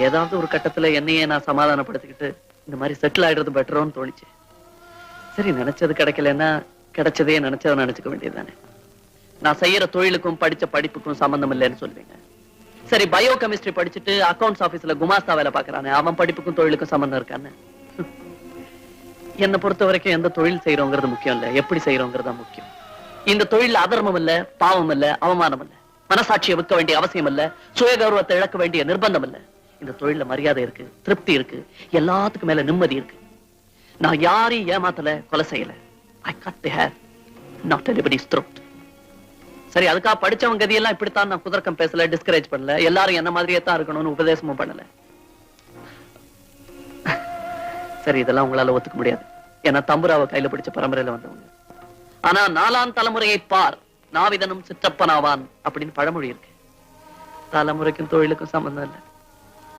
ஏதாவது ஒரு கட்டத்துல என்னையே நான் சமாதானப்படுத்திக்கிட்டு இந்த மாதிரி செட்டில் ஆயிடுறது பெட்டரோன்னு தோணுச்சு. சரி, நினைச்சது கிடைக்கலன்னா கிடைச்சதே நினைச்சதை நினைச்சுக்க வேண்டியதுதானே. நான் செய்யற தொழிலுக்கும் படிச்ச படிப்புக்கும் சம்பந்தம் இல்லைன்னு சொல்லுவீங்க. சரி, பயோ கெமிஸ்ட்ரி படிச்சுட்டு அக்கவுண்ட்ஸ் ஆபீஸ்ல குமாஸ்தா வேலை பாக்குறானே, அவன் படிப்புக்கும் தொழிலுக்கும் சம்பந்தம் இருக்கான்னு. என்னை பொறுத்த வரைக்கும் எந்த தொழில் செய்யறோங்கிறது முக்கியம் இல்ல, எப்படி செய்யறோங்கிறது தான் முக்கியம். இந்த தொழில் அதர்மம் இல்ல, பாவம் இல்ல, அவமானம் இல்ல, மனசாட்சியை விற்க வேண்டிய அவசியம் இல்ல, சுய கௌரவத்தை இழக்க வேண்டிய நிர்பந்தம் இல்ல. இந்த தொழில மரியாதை இருக்கு, திருப்தி இருக்கு, எல்லாத்துக்கும் மேல நிம்மதி இருக்கு. நான் யாரையும் ஏமாத்தல, கொலை செய்யல. I cut the hair, not anybody's throat. சரி, அதுக்காக படிச்சவங்க கதியெல்லாம் இப்படித்தான் நான் குதர்க்கம் பேசல, டிஸ்கரேஜ் பண்ணல, எல்லாரும் என்ன மாதிரியே தான் இருக்கணும்னு உபதேசமும் பண்ணல. சரி, இதெல்லாம் உங்களால ஒத்துக்க முடியாது. ஏன்னா தம்புராவை கையில பிடிச்ச பரம்பரையில வந்தவங்க. ஆனா 4ஆம் தலைமுறையை பார், நாவிதனும் சிற்றப்பனாவான் அப்படின்னு பழமொழி இருக்கு. தலைமுறைக்கும் தொழிலுக்கும் சம்பந்தம் இல்லை.